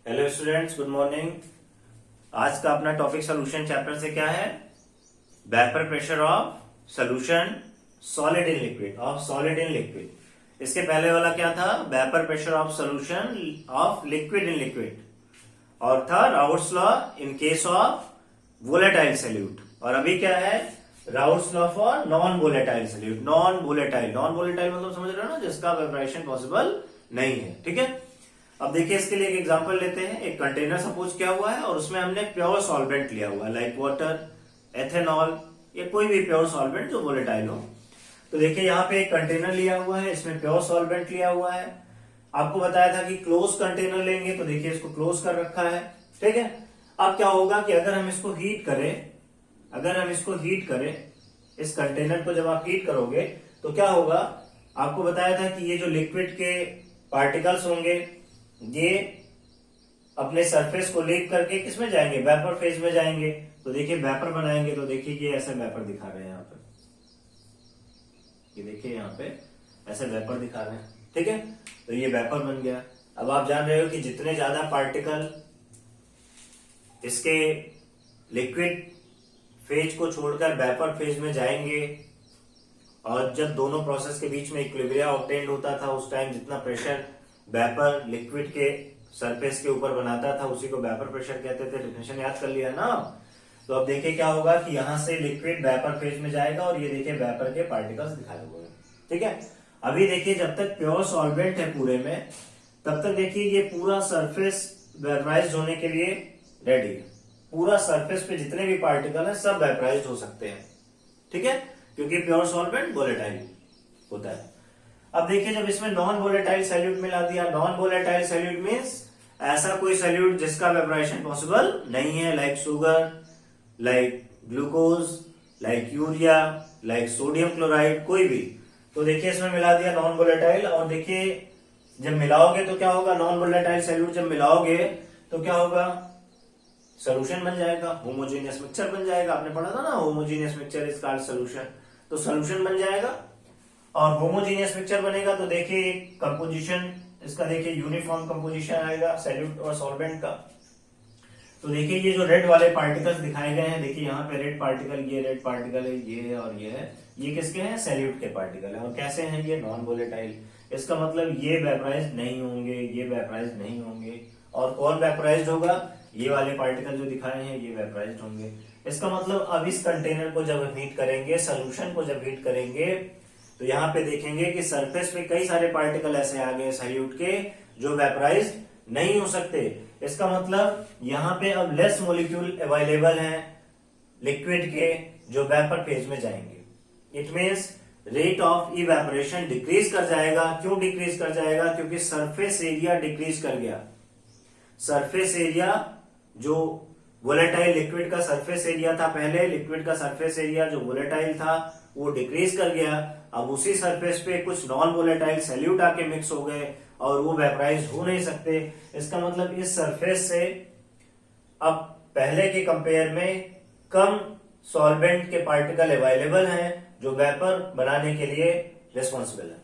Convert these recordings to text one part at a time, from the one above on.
Hello students, good morning. आज का अपना टॉपिक सोल्यूशन चैप्टर से क्या है? Vapour pressure of solution solid in liquid, of solid in liquid. इसके पहले वाला क्या था? Vapour pressure of solution of liquid in liquid, और था routes law in case of volatile solute. और अभी क्या है? Routes law for non volatile solute. Non volatile मतलब समझ रहे हो ना, जिसका वेपराइजेशन पॉसिबल नहीं है। ठीक है, अब देखिए इसके लिए एक एग्जांपल लेते हैं। एक कंटेनर सपोज किया हुआ है और उसमें हमने प्योर सॉल्वेंट लिया हुआ है, लाइक वाटर, एथेनॉल या कोई भी प्योर सॉल्वेंट जो वोलेटाइल हो। तो देखिए यहाँ पे एक कंटेनर लिया हुआ है, इसमें प्योर सॉल्वेंट लिया हुआ है। आपको बताया था कि क्लोज कंटेनर लेंगे, तो देखिए इसको क्लोज कर रखा है। ठीक है, अब क्या होगा कि अगर हम इसको हीट करें, इस कंटेनर को जब आप हीट करोगे तो क्या होगा? आपको बताया था कि ये जो लिक्विड के पार्टिकल्स होंगे ये अपने सरफेस को लीव करके किसमें जाएंगे? वेपर फेज में जाएंगे। तो देखिए वेपर बनाएंगे, तो देखिए ये ऐसे वेपर दिखा रहे हैं यहाँ पे, ये देखिए यहाँ पे ऐसे वेपर दिखा रहे हैं। ठीक है, तो ये वेपर बन गया। अब आप जान रहे हो कि जितने ज्यादा पार्टिकल इसके लिक्विड फेज को छोड़कर वेपर फेज में जाएंगे, और जब दोनों प्रोसेस के बीच में इक्विलिब्रियम ऑब्टेन्ड होता था उस टाइम जितना प्रेशर वेपर लिक्विड के सरफेस के ऊपर बनाता था उसी को वेपर प्रेशर कहते थे। डेफिनेशन याद कर लिया ना? तो अब देखिए क्या होगा कि यहां से लिक्विड वेपर फेज में जाएगा और ये देखिए वेपर के पार्टिकल्स दिखाए हुए हैं। ठीक है, अभी देखिए जब तक प्योर सॉल्वेंट है पूरे में, तब तक देखिए ये पूरा सरफेस वेपराइज होने के लिए रेडी है। पूरा सरफेस पे जितने भी पार्टिकल है सब वेपराइज हो सकते हैं। ठीक है, क्योंकि प्योर सॉल्वेंट वोलेटाइल होता है। अब देखिए जब इसमें नॉन वोलेटाइल सॉल्यूट मिला दिया, नॉन वोलेटाइल सॉल्यूट मींस ऐसा कोई सॉल्यूट जिसका वेपराइजेशन पॉसिबल नहीं है, like sugar, like glucose, like urea, like sodium chloride, कोई भी। तो देखिए इसमें मिला दिया नॉन वोलेटाइल, और देखिए जब मिलाओगे तो क्या होगा? नॉन वोलेटाइल सॉल्यूट जब मिलाओगे तो क्या होगा? सोल्यूशन बन जाएगा, होमोजेनियस मिक्सचर बन जाएगा। आपने पढ़ा था ना, homogeneous mixture is called solution. तो सोल्यूशन बन जाएगा, और होमोजेनियस मिक्सचर बनेगा तो देखिए कंपोजिशन इसका देखिए यूनिफॉर्म कंपोजिशन आएगा सॉल्यूट और सॉल्वेंट का। तो देखिए ये जो रेड वाले पार्टिकल्स दिखाए गए हैं, देखिए यहाँ पे रेड पार्टिकल, ये रेड पार्टिकल है, ये है और ये है, ये किसके हैं? सॉल्यूट के पार्टिकल है। और कैसे हैं ये? Non volatile. इसका मतलब ये वेपराइज नहीं होंगे, ये वेपराइज नहीं होंगे। और कौन वेपराइज्ड होगा? ये वाले पार्टिकल जो दिखाए हैं ये वेपराइज्ड होंगे। इसका मतलब अब इस कंटेनर को जब हीट करेंगे, सोल्यूशन को जब हीट करेंगे, तो यहाँ पे देखेंगे कि सरफेस पे कई सारे पार्टिकल ऐसे आ गए सॉल्यूट के जो वेपराइज नहीं हो सकते। इसका मतलब यहाँ पे अब लेस मॉलिक्यूल अवेलेबल हैं लिक्विड के जो वेपर फेज में जाएंगे। It means rate of evaporation decrease कर जाएगा। क्यों डिक्रीज कर जाएगा? क्योंकि सरफेस एरिया डिक्रीज कर गया। सरफेस एरिया जो वोलेटाइल लिक्विड का सरफेस एरिया था पहले, लिक्विड का सरफेस एरिया जो वोलेटाइल था वो डिक्रीज कर गया। अब उसी सरफेस पे कुछ नॉन वोलेटाइल सॉल्यूट आके मिक्स हो गए और वो वेपराइज हो नहीं सकते। इसका मतलब इस सरफेस से अब पहले के कंपेयर में कम सॉल्वेंट के पार्टिकल अवेलेबल हैं जो वेपर बनाने के लिए रिस्पॉन्सिबल है।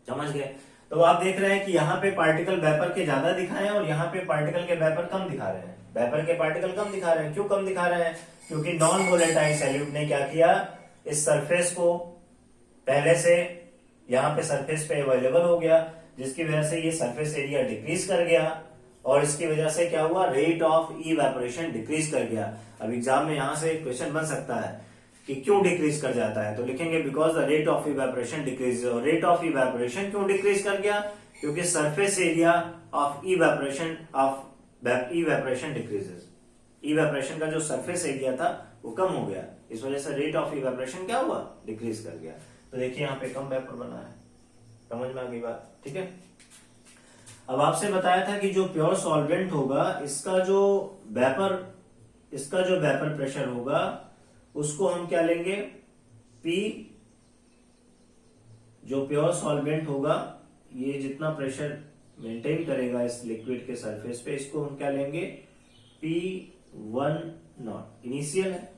समझ गए? तो आप देख रहे हैं कि यहाँ पे पार्टिकल वेपर के ज्यादा दिखाए हैं और यहाँ पे पार्टिकल के वेपर कम दिखा रहे हैं। वेपर के पार्टिकल कम दिखा रहे हैं। क्यों कम दिखा रहे हैं? क्योंकि नॉन वोलेटाइल सॉल्यूट ने क्या किया? इस सरफेस को पहले से यहाँ पे सरफेस पे अवेलेबल हो गया, जिसकी वजह से ये सरफेस एरिया डिक्रीज कर गया, और इसकी वजह से क्या हुआ? रेट ऑफ इवेपोरेशन डिक्रीज कर गया। अब एग्जाम में यहाँ से क्वेश्चन बन सकता है कि क्यों डिक्रीज कर जाता है, तो लिखेंगे because the rate of evaporation decrease. और रेट ऑफ इवेपोरेशन क्यों डिक्रीज कर गया? क्योंकि surface area of evaporation decreases. Evaporation का जो सरफेस एरिया था वो कम हो गया, इस वजह से रेट ऑफ इवेपोरेशन क्या हुआ? डिक्रीज कर गया। तो देखिए यहाँ पे कम वेपर बना है। समझ में आ गई बात? ठीक है, अब आपसे बताया था कि जो प्योर सॉल्वेंट होगा इसका जो वेपर प्रेशर होगा उसको हम क्या लेंगे? P। जो प्योर सॉल्वेंट होगा ये जितना प्रेशर मेंटेन करेगा इस लिक्विड के सरफेस पे, इसको हम क्या लेंगे? P1 not. इनिशियल है,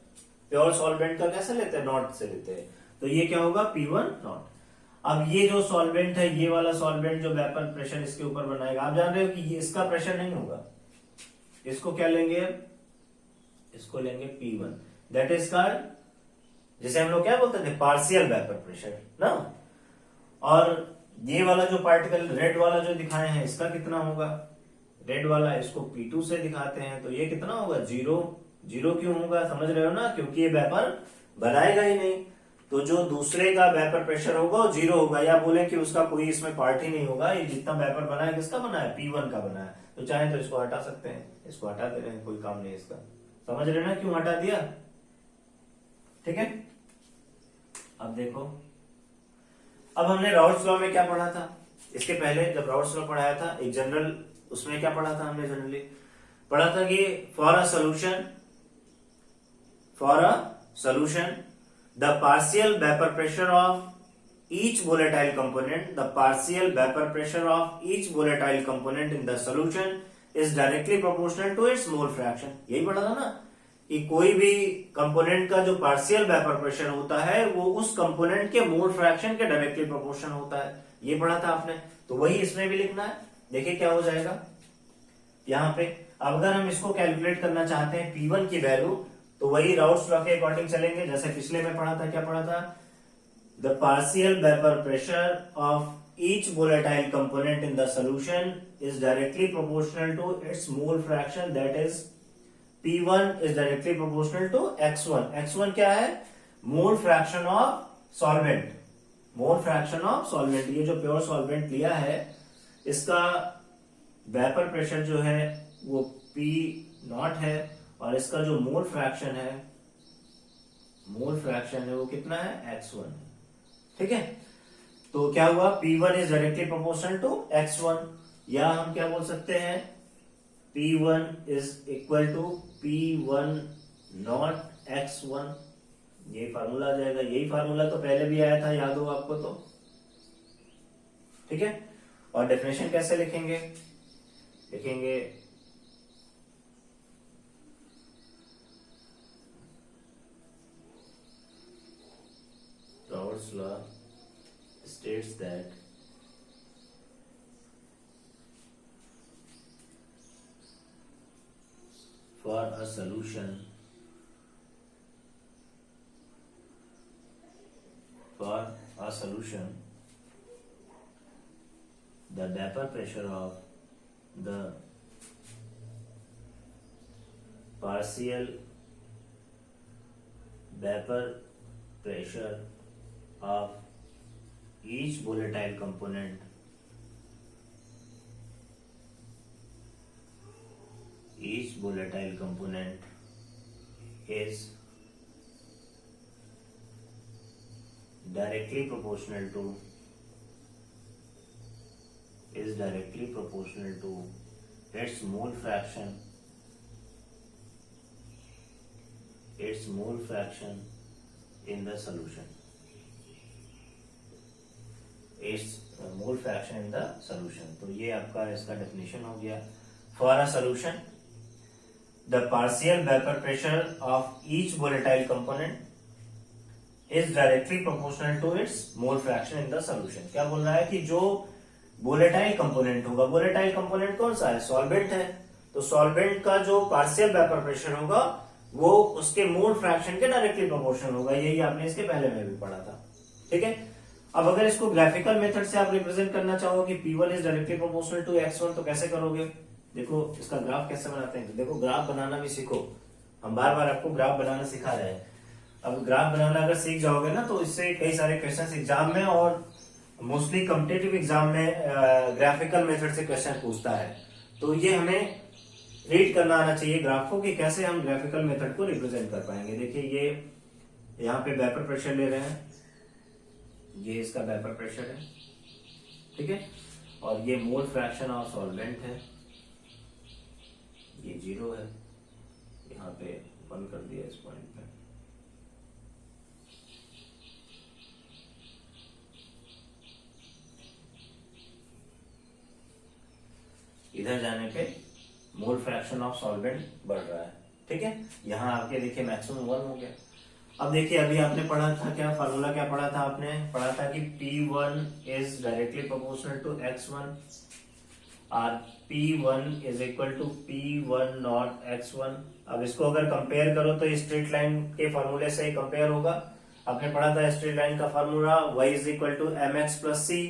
प्योर सॉल्वेंट का कैसे लेते हैं? नॉट से लेते हैं। तो ये क्या होगा? P1 not. अब ये जो सॉल्वेंट है, ये वाला सॉल्वेंट जो वेपर प्रेशर इसके ऊपर बनाएगा, आप जान रहे हो कि ये इसका प्रेशर नहीं होगा, इसको क्या लेंगे, इसको लेंगे P1, दैट इज का, जिसे हम लोग क्या बोलते थे, पार्शियल वेपर प्रेशर ना। और ये वाला जो पार्टिकल रेड वाला जो दिखाए हैं, इसका कितना होगा, रेड वाला, इसको P2 से दिखाते हैं, तो ये कितना होगा, 0। 0 क्यों होगा, समझ रहे हो ना, क्योंकि ये वेपर बनाएगा ही नहीं, तो जो दूसरे का वेपर प्रेशर होगा वो 0 होगा, या बोले कि उसका कोई इसमें पार्ट ही नहीं होगा, ये जितना वेपर बना है किसका बना है, P1 का बना है, तो चाहे तो इसको हटा सकते हैं, इसको हटा दे रहे हैं, कोई काम नहीं इसका, समझ रहे ना क्यों हटा दिया, ठीक है। अब देखो, अब हमने राउल्ट्स लॉ में क्या पढ़ा था, इसके पहले जब राउल्ट्स लॉ पढ़ाया था, एक जनरल, उसमें क्या पढ़ा था हमने, जनरली पढ़ा था कि for a solution the partial vapour pressure of each volatile component, the partial vapour pressure of each volatile component in the solution is directly proportional to its mole fraction. यही पढ़ा था ना कि कोई भी कंपोनेंट का जो पार्शियल वेपर प्रेशर होता है वो उस कंपोनेंट के मोल फ्रैक्शन के डायरेक्टली प्रोपोर्शनल होता है, ये पढ़ा था आपने, तो वही इसमें भी लिखना है। देखिए क्या हो जाएगा यहाँ पे, अब अगर हम इसको कैलकुलेट करना चाहते हैं P1 की वैल्यू, तो वही राउल्ट्स लॉ के अकॉर्डिंग चलेंगे, जैसे पिछले में पढ़ा था, क्या पढ़ा था, the partial vapour pressure of each volatile component in the solution is directly proportional to its mole fraction, that is P1 is directly proportional to X1। X1 क्या है, mole fraction of solvent, mole fraction of solvent, ये जो pure solvent लिया है इसका vapour pressure जो है वो P0 है, और इसका जो मोल फ्रैक्शन है, वो कितना है, X1, ठीक है। तो क्या हुआ, P1 is directly proportional to X1, या हम क्या बोल सकते हैं, P1 is equal to P1 not X1, ये फार्मूला आ जाएगा, यही फार्मूला तो पहले भी आया था, याद हो आपको तो, ठीक है। और डेफिनेशन कैसे लिखेंगे, Raoult's law states that for a solution the vapor pressure of the partial vapor pressure of each volatile component is directly proportional to its mole fraction in the solution. तो ये आपका इसका डेफिनेशन हो गया। For a solution the partial vapour pressure of each volatile component is directly proportional to its mole fraction in the solution. क्या बोल रहा है कि जो वोलेटाइल कंपोनेंट होगा, वोलेटाइल कंपोनेंट कौन सा है, सॉल्वेंट है, तो सॉल्वेंट का जो पार्शियल वेपर प्रेशर होगा वो उसके मोल फ्रैक्शन के डायरेक्टली प्रोपोर्शनल होगा, यही आपने इसके पहले में भी पढ़ा था, ठीक है। अब अगर इसको ग्राफिकल मेथड से आप रिप्रेजेंट करना चाहो कि P1 is directly proportional to X1, तो कैसे करोगे, देखो इसका ग्राफ कैसे बनाते हैं, देखो ग्राफ बनाना भी सीखो, हम बार बार आपको ग्राफ बनाना सिखा रहे हैं। अब ग्राफ बनाना अगर सीख जाओगे ना तो इससे कई सारे क्वेश्चन एग्जाम में और मोस्टली कॉम्पिटिटिव एग्जाम में ग्राफिकल मेथड से क्वेश्चन पूछता है, तो ये हमें रीड करना आना चाहिए ग्राफ को कि कैसे हम ग्राफिकल मेथड को रिप्रेजेंट कर पाएंगे। देखिए ये यहाँ पे वेपर प्रेशर ले रहे हैं, ये इसका वेपर प्रेशर है, ठीक है, और ये मोल फ्रैक्शन ऑफ सॉल्वेंट है, ये 0 है, यहाँ पे बंद कर दिया इस पॉइंट पे। इधर जाने पे मोल फ्रैक्शन ऑफ सॉल्वेंट बढ़ रहा है, ठीक है, यहाँ आके देखिए मैक्सिमम 1 हो गया। अब देखिए अभी आपने पढ़ा था क्या, फार्मूला क्या पढ़ा था आपने, पढ़ा था कि P1 is directly proportional to X1 और P1 is equal to P1 not X1। अब इसको अगर कंपेयर करो तो स्ट्रेट लाइन के फार्मूले से ही कंपेयर होगा। आपने पढ़ा था स्ट्रेट लाइन का formula y is equal to mx plus c,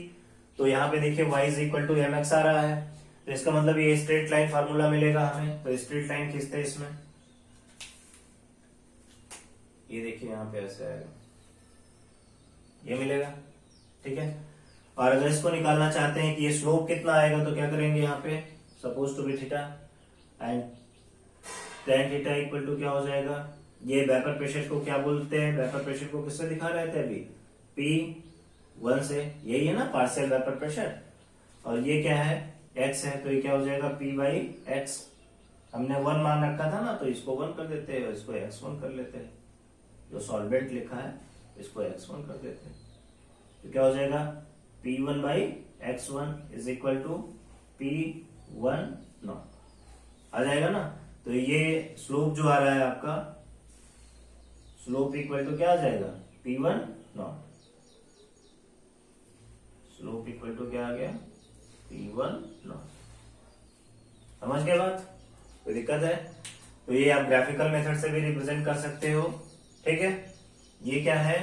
तो यहाँ पे देखिए y is equal to mx आ रहा है, तो इसका मतलब ये स्ट्रेट लाइन फार्मूला मिलेगा हमें। तो स्ट्रेट लाइन खींचते हैं इसमें, ये देखिए यहाँ पे ऐसे आएगा, ये मिलेगा, ठीक है। और अगर इसको निकालना चाहते हैं कि ये स्लोप कितना आएगा तो क्या करेंगे, यहाँ पे suppose to be theta and tan theta equal to क्या हो जाएगा, ये वेपर प्रेशर को क्या बोलते हैं, वेपर प्रेशर को किससे दिखा रहे थे अभी, P1 से, यही है ना पार्शियल वेपर प्रेशर, और ये क्या है x है, तो ये क्या हो जाएगा P बाई एक्स। हमने 1 मान रखा था ना, तो इसको 1 कर देते हैं और इसको x1 कर लेते हैं, जो सॉल्वेंट लिखा है इसको x1 कर देते हैं, तो क्या हो जाएगा P1 by x1 is equal to P1 not आ जाएगा ना। तो ये स्लोप जो आ रहा है आपका, स्लोप इक्वल टू क्या आ जाएगा P1 not, slope equal to क्या आ गया P1 नॉट। समझ गए बात, कोई दिक्कत है? तो ये आप ग्राफिकल मेथड से भी रिप्रेजेंट कर सकते हो, ठीक है। ये क्या है,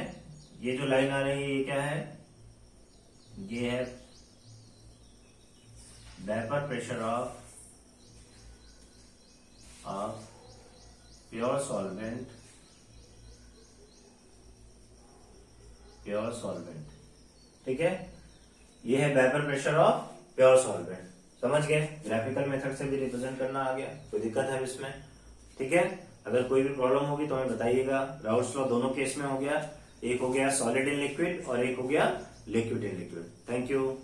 ये जो लाइन आ रही है ये क्या है, ये है vapour pressure of pure solvent, pure solvent, ठीक है। ये है vapour pressure of pure solvent, समझ गए। ग्राफिकल मेथड से भी रिप्रेजेंट करना आ गया, कोई दिक्कत है इसमें, ठीक है। अगर कोई भी प्रॉब्लम होगी तो हमें बताइएगा। राउल्ट्स लॉ दोनों केस में हो गया, एक हो गया सॉलिड इन लिक्विड और एक हो गया liquid in liquid. Thank you.